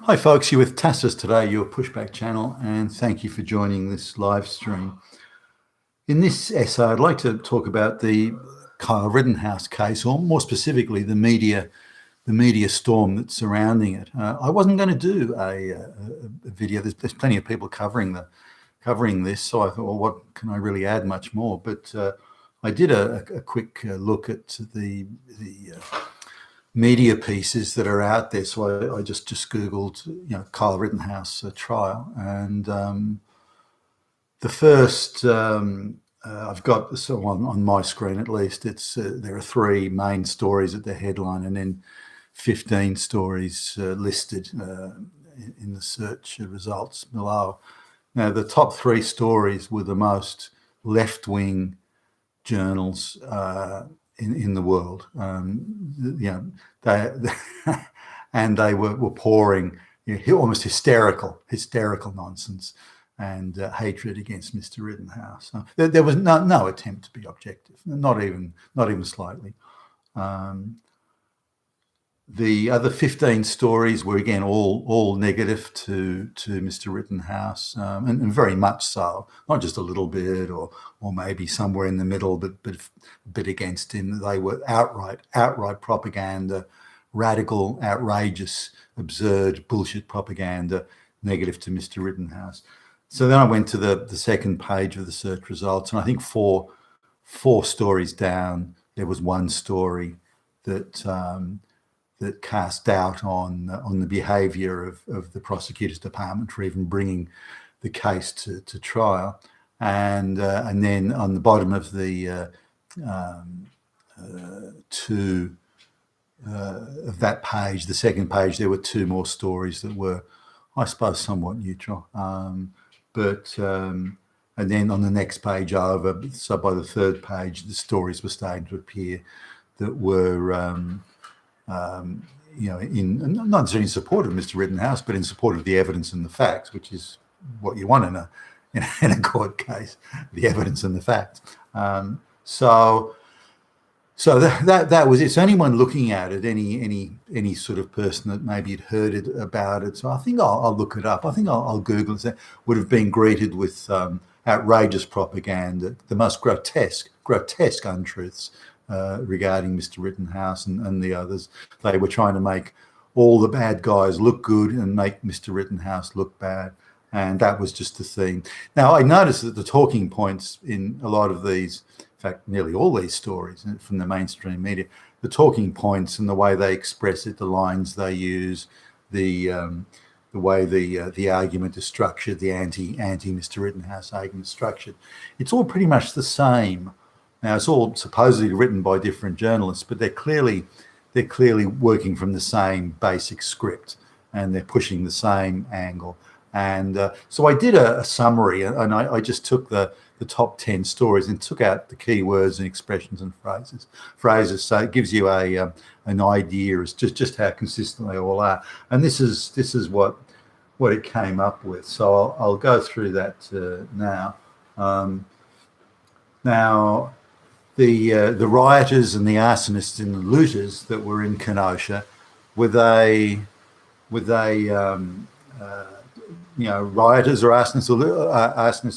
Hi folks, you're with Tassus today, your pushback channel, and thank you for joining this live stream. In this essay, I'd like to talk about the Kyle Rittenhouse case, or more specifically, the media storm that's surrounding it. I wasn't going to do a video. There's plenty of people covering this, so I thought, well, what can I really add much more? But I did a quick look at the media pieces that are out there. So I just Googled, Kyle Rittenhouse trial, and the first I've got on my screen at least. It's there are three main stories at the headline, and then 15 stories listed in the search results below. Now, the top three stories were the most left-wing journals in the world. They and they were pouring almost hysterical nonsense and hatred against Mr. Rittenhouse. There was no attempt to be objective, not even slightly. The other 15 stories were again all negative to Mr. Rittenhouse, and very much so. Not just a little bit, or maybe somewhere in the middle, but a bit against him. They were outright propaganda, radical, outrageous, absurd, bullshit propaganda, negative to Mr. Rittenhouse. So then I went to the second page of the search results, and I think four stories down, there was one story that cast doubt on the behaviour of the prosecutor's department for even bringing the case to trial, and then on the bottom of the of that page, the second page, there were two more stories that were, I suppose, somewhat neutral, and then on the next page over, so by the third page, the stories were starting to appear that were in not necessarily in support of Mr. Rittenhouse, but in support of the evidence and the facts, which is what you want in a court case: the evidence and the facts. So that was it. So anyone looking at it, any sort of person that maybe had heard about it, so I think I'll look it up. I think I'll Google it. Would have been greeted with outrageous propaganda, the most grotesque untruths regarding Mr. Rittenhouse and the others. They were trying to make all the bad guys look good and make Mr. Rittenhouse look bad. And that was just the theme. Now, I noticed that the talking points in a lot of these, in fact, nearly all these stories from the mainstream media, the talking points and the way they express it, the lines they use, the way the argument is structured, the anti Mr. Rittenhouse argument is structured, it's all pretty much the same. Now, it's all supposedly written by different journalists, but they're clearly working from the same basic script, and they're pushing the same angle. And so I did a summary, and I just took the top 10 stories and took out the key words and expressions and phrases. So it gives you an idea as just how consistent they all are. And this is what it came up with. So I'll go through that now. Now, the rioters and the arsonists and the looters that were in Kenosha, were they rioters or arsonists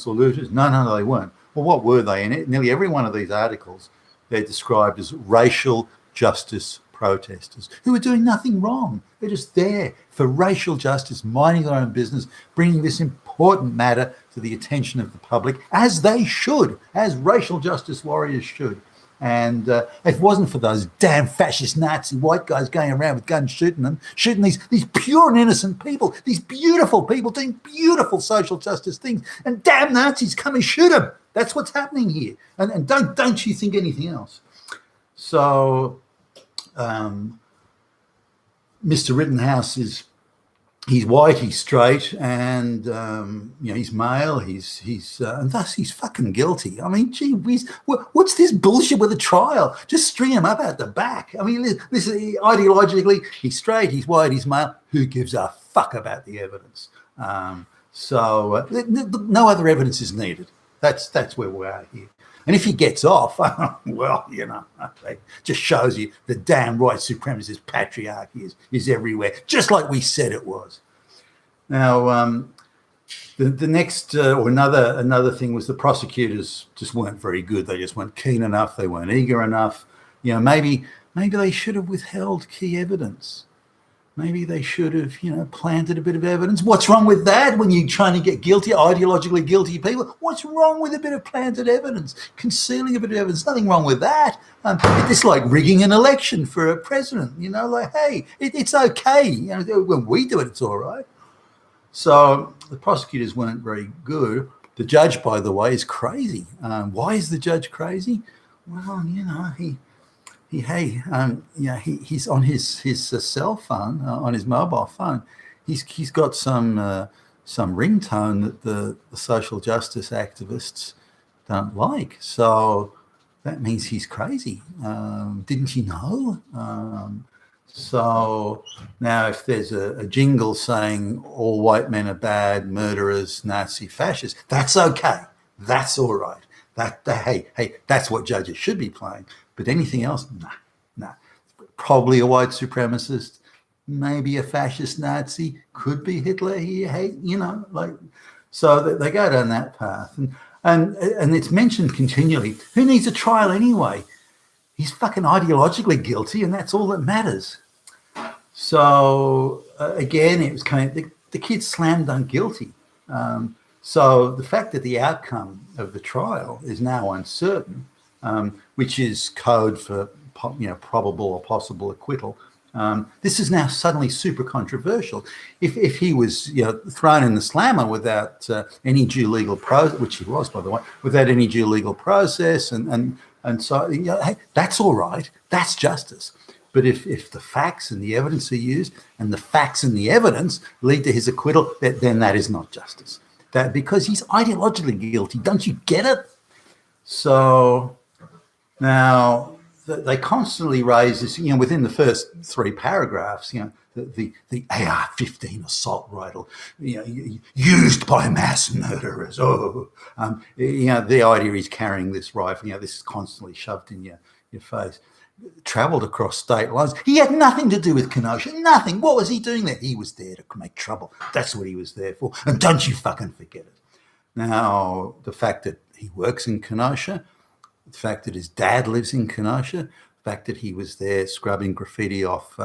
or looters? No, they weren't. Well, what were they? In nearly every one of these articles, they're described as racial justice protesters who are doing nothing wrong. They're just there for racial justice, minding their own business, bringing this important matter to the attention of the public, as they should, as racial justice warriors should. And if it wasn't for those damn fascist Nazi white guys going around with guns shooting these pure and innocent people, these beautiful people doing beautiful social justice things, and damn Nazis come and shoot them. That's what's happening here. And don't you think anything else. So Mr. Rittenhouse he's white, he's straight, and he's male. And thus he's fucking guilty. I mean, gee whiz, what's this bullshit with a trial? Just string him up out the back. I mean, listen, ideologically, he's straight, he's white, he's male. Who gives a fuck about the evidence? So no other evidence is needed. That's where we are here. And if he gets off, well, it just shows you the damn white supremacist patriarchy is everywhere, just like we said it was. Now, the next or another thing was the prosecutors just weren't very good. They just weren't keen enough. They weren't eager enough. Maybe they should have withheld key evidence. Maybe they should have, planted a bit of evidence. What's wrong with that when you're trying to get ideologically guilty people? What's wrong with a bit of planted evidence? Concealing a bit of evidence, nothing wrong with that. It's like rigging an election for a president, hey, it's okay. When we do it, it's all right. So the prosecutors weren't very good. The judge, by the way, is crazy. Why is the judge crazy? Well, he's on his cell phone, on his mobile phone. He's got some ringtone that the social justice activists don't like. So that means he's crazy. Didn't you know? So now if there's a jingle saying all white men are bad, murderers, Nazi, fascists, that's okay. That's all right. Hey, that's what judges should be playing. But anything else, nah. Probably a white supremacist, maybe a fascist Nazi, could be Hitler. So they go down that path, and it's mentioned continually. Who needs a trial anyway? He's fucking ideologically guilty, and that's all that matters. So again, it was kind of the kid slam dunk guilty. So the fact that the outcome of the trial is now uncertain, which is code for probable or possible acquittal, this is now suddenly super controversial. If he was thrown in the slammer without any due legal process, which he was, by the way, without any due legal process, and so hey, that's all right. That's justice. But if the facts and the evidence are used, and the facts and the evidence lead to his acquittal, then that is not justice. That because he's ideologically guilty. Don't you get it? So now they constantly raise this, within the first three paragraphs, the AR-15 assault rifle, used by mass murderers. The idea he's carrying this rifle, this is constantly shoved in your face. Travelled across state lines. He had nothing to do with Kenosha. Nothing. What was he doing there? He was there to make trouble. That's what he was there for. And don't you fucking forget it. Now, the fact that he works in Kenosha, the fact that his dad lives in Kenosha, the fact that he was there scrubbing graffiti off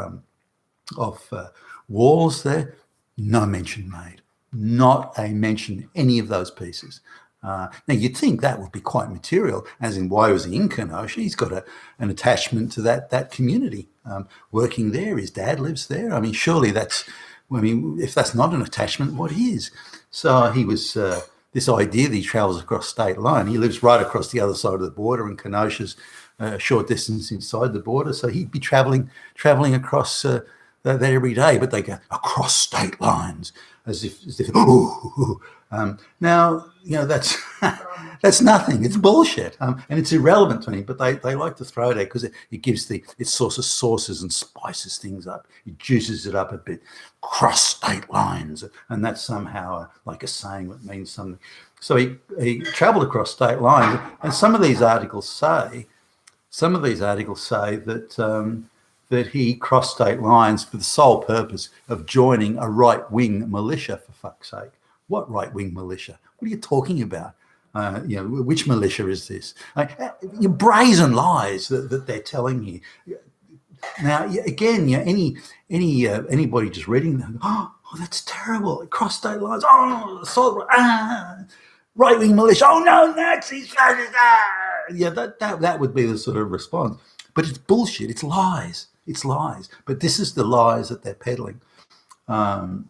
walls there, no mention made. Not a mention in any of those pieces. Now, you'd think that would be quite material, as in why was he in Kenosha? He's got an attachment to that community, working there. His dad lives there. I mean, surely if that's not an attachment, what is? So he was, this idea that he travels across state line, he lives right across the other side of the border, and Kenosha's a short distance inside the border, so he'd be traveling across that every day, but they go across state lines as if now, that's that's nothing. It's bullshit, and it's irrelevant to me. But they like to throw it out because it gives it sauces and spices things up. It juices it up a bit. Cross state lines, and that's somehow like a saying that means something. So he travelled across state lines, and some of these articles say that he crossed state lines for the sole purpose of joining a right-wing militia, for fuck's sake. What right-wing militia? What are you talking about? Which militia is this? Brazen lies that they're telling you. Now, again, anybody just reading them, oh, that's terrible. It crossed state lines. Oh, assault, right-wing militia. Oh, no, Nazis, fascists. That would be the sort of response. But it's bullshit. It's lies. It's lies. But this is the lies that they're peddling. Now,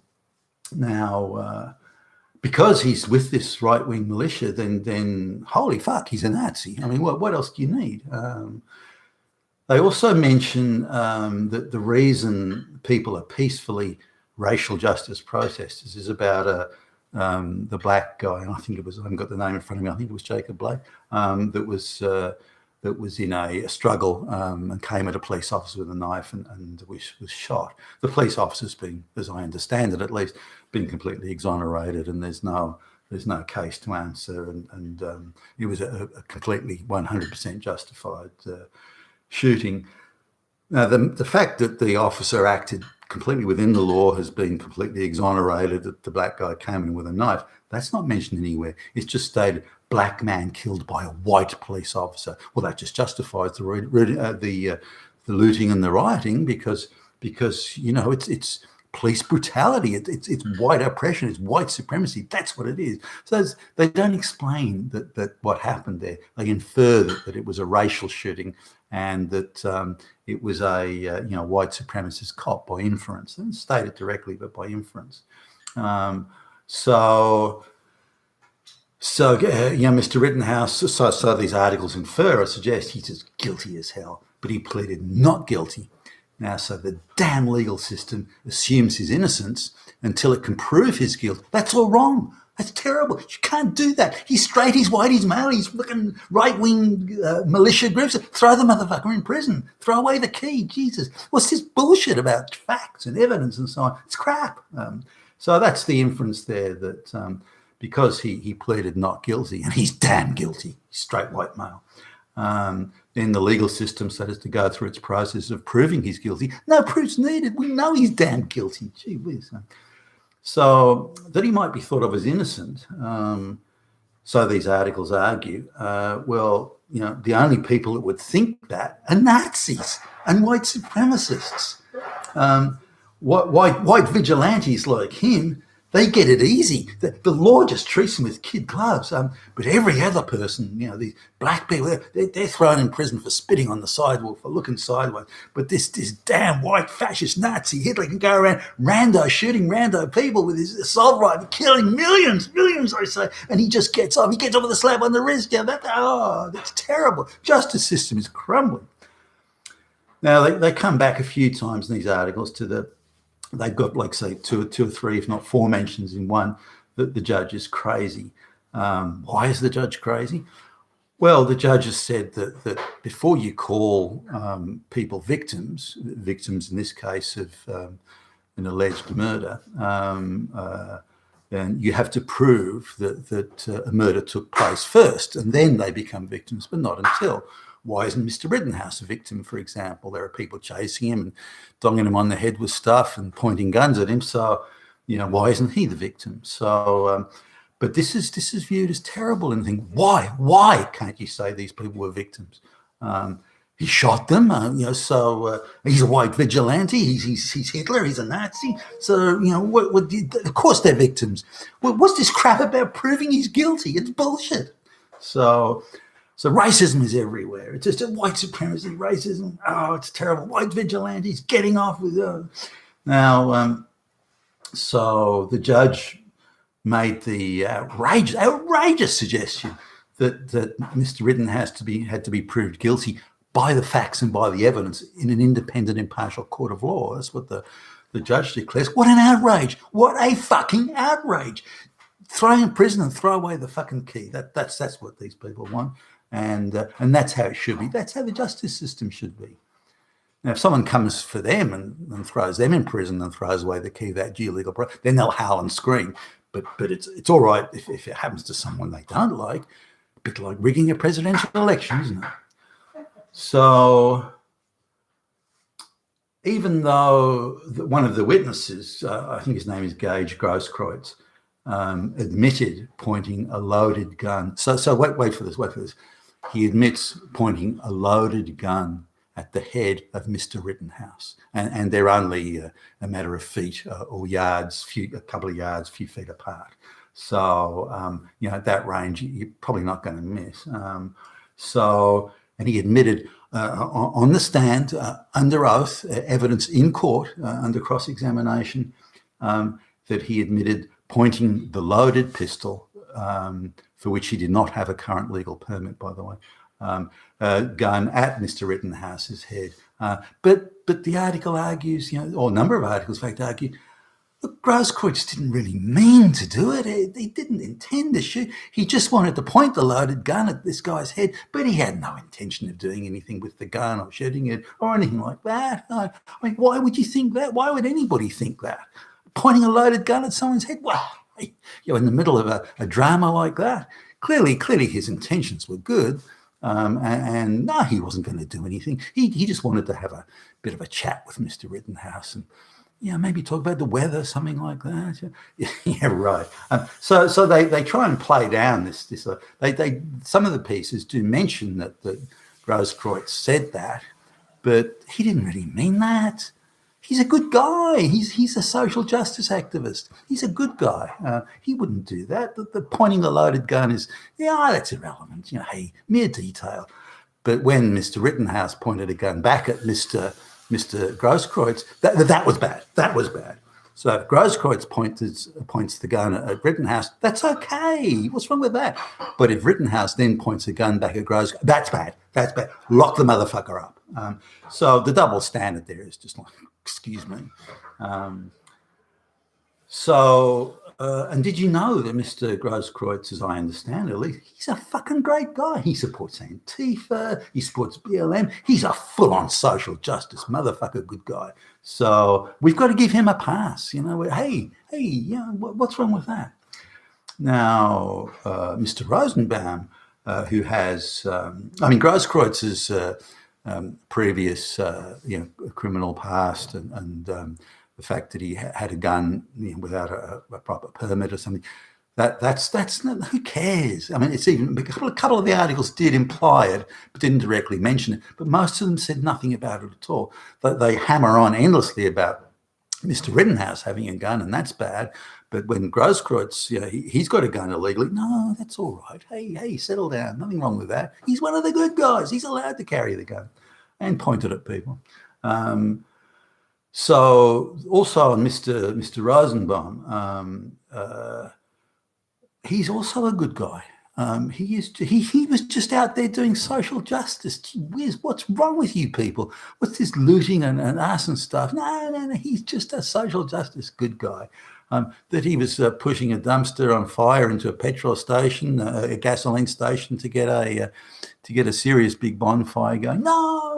because he's with this right-wing militia, then holy fuck, he's a Nazi. I mean, what else do you need? They also mention that the reason people are peacefully racial justice protesters is about the black guy, and I haven't got the name in front of me, I think it was Jacob Blake, that was in a struggle and came at a police officer with a knife and was shot. The police officer's been, as I understand it at least, been completely exonerated, and there's no case to answer, and it was a completely 100% justified shooting. Now, the fact that the officer acted completely within the law has been completely exonerated, that the black guy came in with a knife. That's not mentioned anywhere. It's just stated, black man killed by a white police officer. Well, that just justifies the looting and the rioting because it's police brutality. It's white oppression. It's white supremacy. That's what it is. So they don't explain that what happened there. They infer that it was a racial shooting and that it was a white supremacist cop by inference. They didn't state it directly, but by inference. So Mr. Rittenhouse, so these articles infer or suggest he's as guilty as hell, but he pleaded not guilty. Now, so the damn legal system assumes his innocence until it can prove his guilt. That's all wrong. That's terrible. You can't do that. He's straight, he's white, he's male, he's fucking right-wing militia groups. Throw the motherfucker in prison. Throw away the key. Jesus. What's this bullshit about facts and evidence and so on? It's crap. So that's the inference there that because he pleaded not guilty, and he's damn guilty, he's straight white male, then the legal system starts to go through its process of proving he's guilty. No proof's needed. We know he's damn guilty. Gee whiz. So that he might be thought of as innocent, so these articles argue, the only people that would think that are Nazis and white supremacists. White vigilantes like him, they get it easy. The law just treats them with kid gloves. But every other person, these black people, they're thrown in prison for spitting on the sidewalk, for looking sideways. But this damn white fascist Nazi Hitler can go around shooting rando people with his assault rifle, killing millions, I say, and he just gets off. He gets off with a slap on the wrist. That's terrible. Justice system is crumbling. Now, they come back a few times in these articles to they've got, like, say, two or three, if not four mentions in one, that the judge is crazy. Why is the judge crazy? Well, the judge has said that before you call people victims in this case of an alleged murder, then you have to prove that a murder took place first, and then they become victims, but not until. Why isn't Mr. Rittenhouse a victim, for example? There are people chasing him and donging him on the head with stuff and pointing guns at him. So, why isn't he the victim? So, but this is viewed as terrible, and think, why can't you say these people were victims? He shot them, so he's a white vigilante. He's Hitler. He's a Nazi. So, of course they're victims. Well, what's this crap about proving he's guilty? It's bullshit. So racism is everywhere. It's just a white supremacy, racism. Oh, it's terrible. White vigilantes getting off with Now, so the judge made the outrageous suggestion that Mr. Rittenhouse had to be proved guilty by the facts and by the evidence in an independent, impartial court of law. That's what the judge declares. What an outrage. What a fucking outrage. Throw him in prison and throw away the fucking key. That's what these people want. And that's how it should be. That's how the justice system should be. Now, if someone comes for them and throws them in prison and throws away the key, that illegal, then they'll howl and scream. But it's all right if it happens to someone they don't like. A bit like rigging a presidential election, isn't it? So even though one of the witnesses, I think his name is Gage Gross, admitted pointing a loaded gun. So wait for this. He admits pointing a loaded gun at the head of Mr. Rittenhouse, and they're only a matter of feet or yards, a couple of yards, a few feet apart. So at that range, you're probably not going to miss. And he admitted on the stand, under oath, evidence in court, under cross-examination, that he admitted pointing the loaded pistol, for which he did not have a current legal permit, by the way, gun at Mr. Rittenhouse's head. But the article argues, or a number of articles, in fact, argue, look, Grosskreutz didn't really mean to do it. He didn't intend to shoot. He just wanted to point the loaded gun at this guy's head, but he had no intention of doing anything with the gun or shooting it or anything like that. I mean, why would you think that? Why would anybody think that? Pointing a loaded gun at someone's head? Well, in the middle of a drama like that, clearly his intentions were good. And no, he wasn't going to do anything. He just wanted to have a bit of a chat with Mr. Rittenhouse and, maybe talk about the weather, something like that. Yeah, right. So they try and play down this. They some of the pieces do mention that Grosskreutz said that, but he didn't really mean that. He's a good guy. He's a social justice activist. He's a good guy. He wouldn't do that. The pointing the loaded gun is, that's irrelevant. Hey, mere detail. But when Mr. Rittenhouse pointed a gun back at Mr. Grosskreutz, that was bad. That was bad. So if Grosskreutz points the gun at Rittenhouse, that's okay. What's wrong with that? But if Rittenhouse then points a gun back at Grosskreutz, that's bad. That's bad. Lock the motherfucker up. So the double standard there is just like, excuse me. And did you know that Mr. Grosskreutz, as I understand it, he's a fucking great guy. He supports Antifa. He supports BLM. He's a full-on social justice motherfucker good guy. So we've got to give him a pass. Hey, what's wrong with that? Now, Mr. Rosenbaum, who has, Grosskreuz's previous, criminal past and the fact that he had a gun without a proper permit or something, that's not, who cares? I mean, it's even a couple of the articles did imply it, but didn't directly mention it. But most of them said nothing about it at all. They hammer on endlessly about Mr. Rittenhouse having a gun, and that's bad. But when Grosskreutz, he's got a gun illegally. No, that's all right. Hey, settle down. Nothing wrong with that. He's one of the good guys. He's allowed to carry the gun, and pointed at people. So also on Mr. Rosenbaum, he's also a good guy. He was just out there doing social justice. Gee whiz, what's wrong with you people? What's this looting and arson stuff? No, he's just a social justice good guy. That he was pushing a dumpster on fire into a petrol station, a gasoline station, to get a serious big bonfire going. No,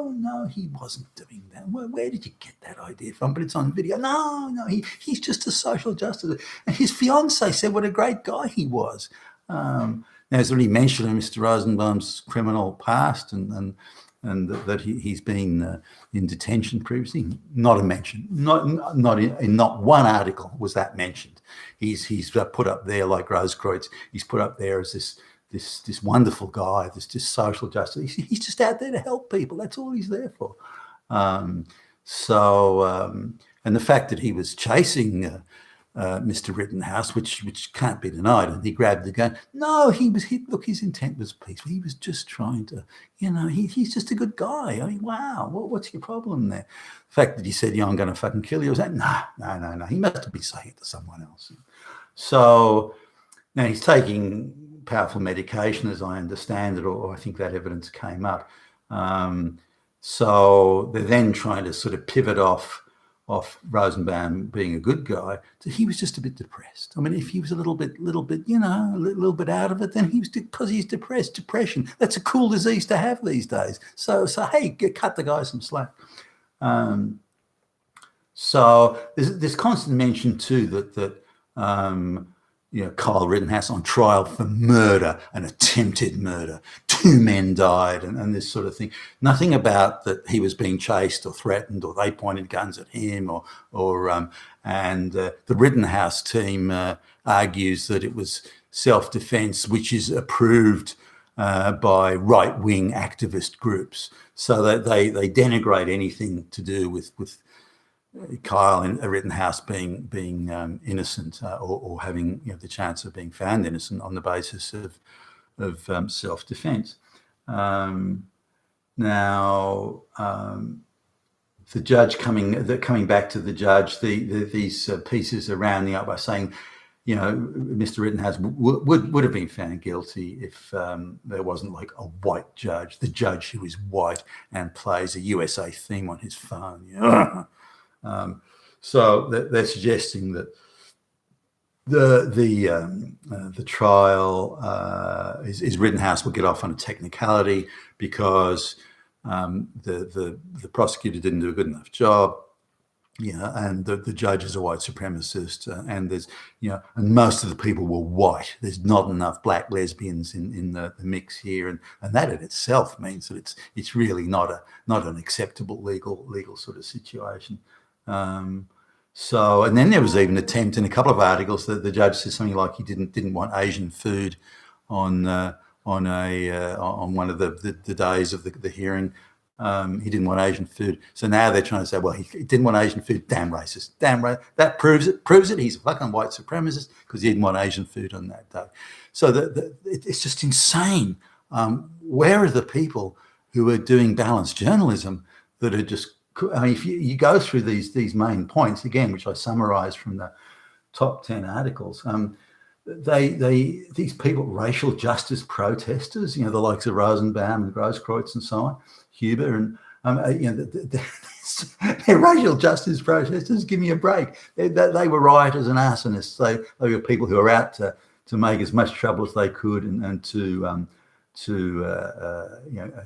he wasn't doing that. Where did you get that idea from? But it's on video. No, he's just a social justice. And his fiancée said what a great guy he was. Now, it's already mentioned in Mr. Rosenbaum's criminal past and that he's been in detention previously. Not a mention. Not one article was that mentioned. He's put up there, like Grosskreutz. He's put up there as this wonderful guy, this social justice. He's just out there to help people. That's all he's there for. And the fact that he was chasing Mr. Rittenhouse, which can't be denied, and he grabbed the gun. No, his intent was peaceful. He was just trying to, he's just a good guy. I mean, wow, what's your problem there? The fact that he said, I'm going to fucking kill you, was that? No. He must be saying it to someone else. So now he's taking powerful medication, as I understand it, or I think that evidence came up. So they're then trying to sort of pivot off Rosenbaum being a good guy. So he was just a bit depressed. I mean, if he was a little bit, a little bit out of it, then he was, because he's depressed. Depression, that's a cool disease to have these days. So hey, cut the guy some slack. So there's constant mention too that Kyle Rittenhouse on trial for murder, an attempted murder. 2 men died and this sort of thing. Nothing about that he was being chased or threatened or they pointed guns at him and the Rittenhouse team argues that it was self-defense, which is approved by right-wing activist groups. So that they denigrate anything to do with Kyle and Rittenhouse being innocent or having the chance of being found innocent on the basis of self-defense. Now, the judge coming back to the judge, these pieces are rounding up by saying, Mr. Rittenhouse would have been found guilty if there wasn't like a white judge, the judge who is white and plays a USA theme on his phone. So they're suggesting that the trial is Rittenhouse will get off on a technicality because the prosecutor didn't do a good enough job, and the judge is a white supremacist, and there's, and most of the people were white. There's not enough black lesbians in the mix here, and that in itself means that it's really not an acceptable legal sort of situation. So, and then there was even an attempt in a couple of articles that the judge said something like he didn't want Asian food on one of the days of the hearing. He didn't want Asian food. So now they're trying to say, well, he didn't want Asian food. Damn racist. Damn right. That proves it. He's a fucking white supremacist because he didn't want Asian food on that day. So it's just insane. Where are the people who are doing balanced journalism that are just, I mean, if you go through these main points, again, which I summarized from the top 10 articles, these people, racial justice protesters, the likes of Rosenbaum and Gross and so on, Huber, and they're racial justice protesters. Give me a break. They were rioters and arsonists. They were people who were out to make as much trouble as they could and to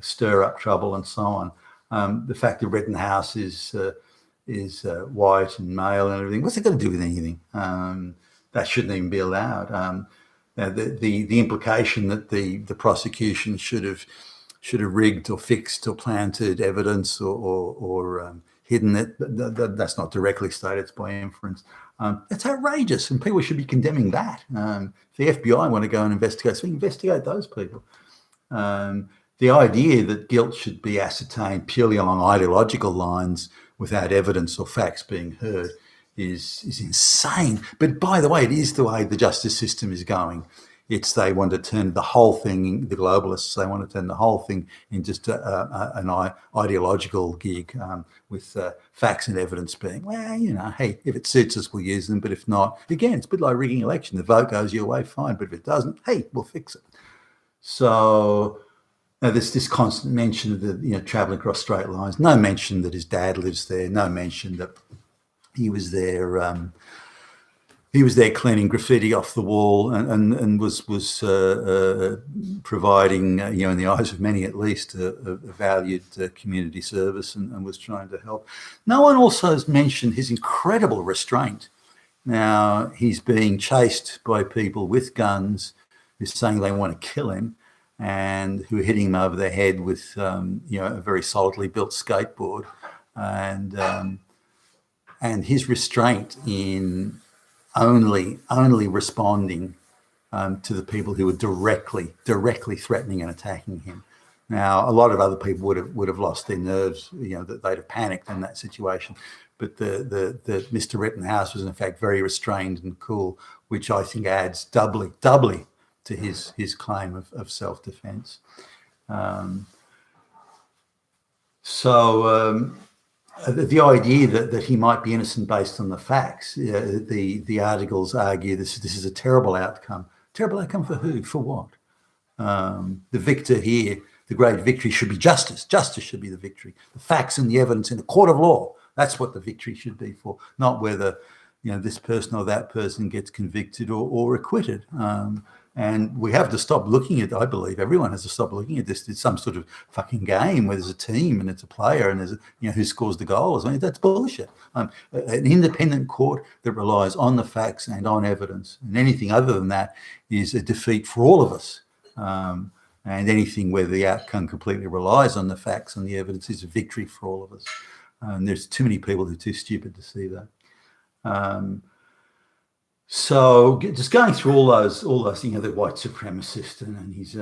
stir up trouble and so on. The fact that Rittenhouse is white and male and everything, what's it got to do with anything? That shouldn't even be allowed. The implication that the prosecution should have rigged or fixed or planted evidence or hidden it, that's not directly stated, it's by inference. It's outrageous, and people should be condemning that. If the FBI want to go and investigate, so investigate those people. The idea that guilt should be ascertained purely along ideological lines without evidence or facts being heard is insane. But by the way, it is the way the justice system is going. They want to turn the whole thing, the globalists, they want to turn the whole thing into just an ideological gig with facts and evidence being, well, hey, if it suits us, we'll use them. But if not, again, it's a bit like rigging election. The vote goes your way, fine. But if it doesn't, hey, we'll fix it. So there's this constant mention of the traveling across straight lines. No mention that his dad lives there. No mention that he was there. He was there cleaning graffiti off the wall and was providing, in the eyes of many at least, a valued community service and was trying to help. No one also has mentioned his incredible restraint. Now, he's being chased by people with guns who's saying they want to kill him and who are hitting him over the head with, a very solidly built skateboard. And his restraint in only responding to the people who were directly threatening and attacking him. Now, a lot of other people would have lost their nerves, that they'd have panicked in that situation. But the Mr. Rittenhouse was in fact very restrained and cool, which I think adds doubly to his claim of self-defense. The idea that he might be innocent based on the facts, the articles argue this is a terrible outcome. Terrible outcome for who? For what? The victor here, the great victory should be justice. Justice should be the victory. The facts and the evidence in a court of law. That's what the victory should be for, not whether this person or that person gets convicted or acquitted. And we have to stop looking at, I believe everyone has to stop looking at this. It's some sort of fucking game where there's a team and it's a player and there's who scores the goals. I mean, that's bullshit. An independent court that relies on the facts and on evidence, and anything other than that is a defeat for all of us. And anything where the outcome completely relies on the facts and the evidence is a victory for all of us. And there's too many people who are too stupid to see that. So just going through all those, the white supremacist and he's,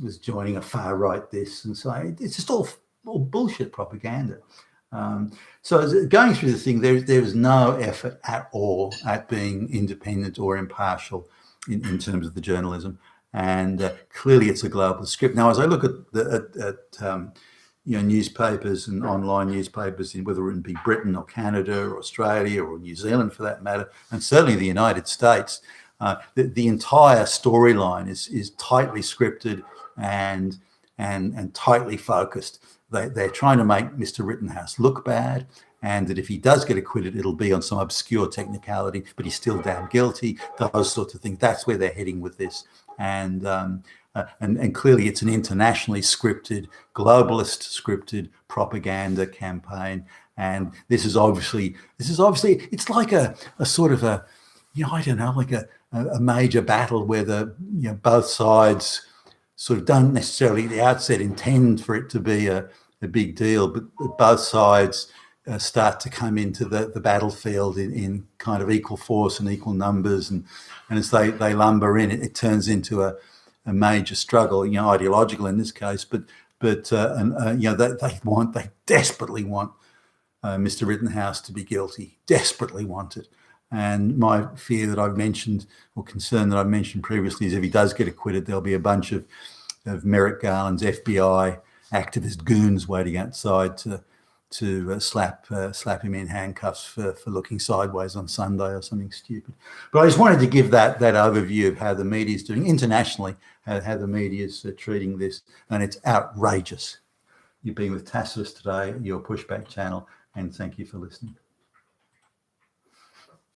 was joining a far right this and so it's just all bullshit propaganda. So going through the thing, there is no effort at all at being independent or impartial in terms of the journalism, and clearly it's a global script. Now, as I look at newspapers and online newspapers, whether it be Britain or Canada or Australia or New Zealand for that matter, and certainly the United States, the entire storyline is tightly scripted and tightly focused. They're trying to make Mr. Rittenhouse look bad, and that if he does get acquitted, it'll be on some obscure technicality, but he's still damn guilty, those sorts of things. That's where they're heading with this. And clearly it's an internationally scripted, globalist scripted propaganda campaign. And this is obviously, it's like a sort of a, I don't know, like a major battle where both sides sort of don't necessarily at the outset intend for it to be a big deal, but both sides start to come into the battlefield in kind of equal force and equal numbers, and as they lumber in, it turns into a major struggle, ideological in this case, but they desperately want Mr. Rittenhouse to be guilty, desperately want it. And my fear that I've mentioned, or concern that I've mentioned previously, is if he does get acquitted, there'll be a bunch of Merrick Garland's FBI activist goons waiting outside to slap him in handcuffs for looking sideways on Sunday or something stupid. But I just wanted to give that overview of how the media is doing internationally, how the media is treating this, and it's outrageous. You've been with Tacitus today, your Pushback channel, and thank you for listening.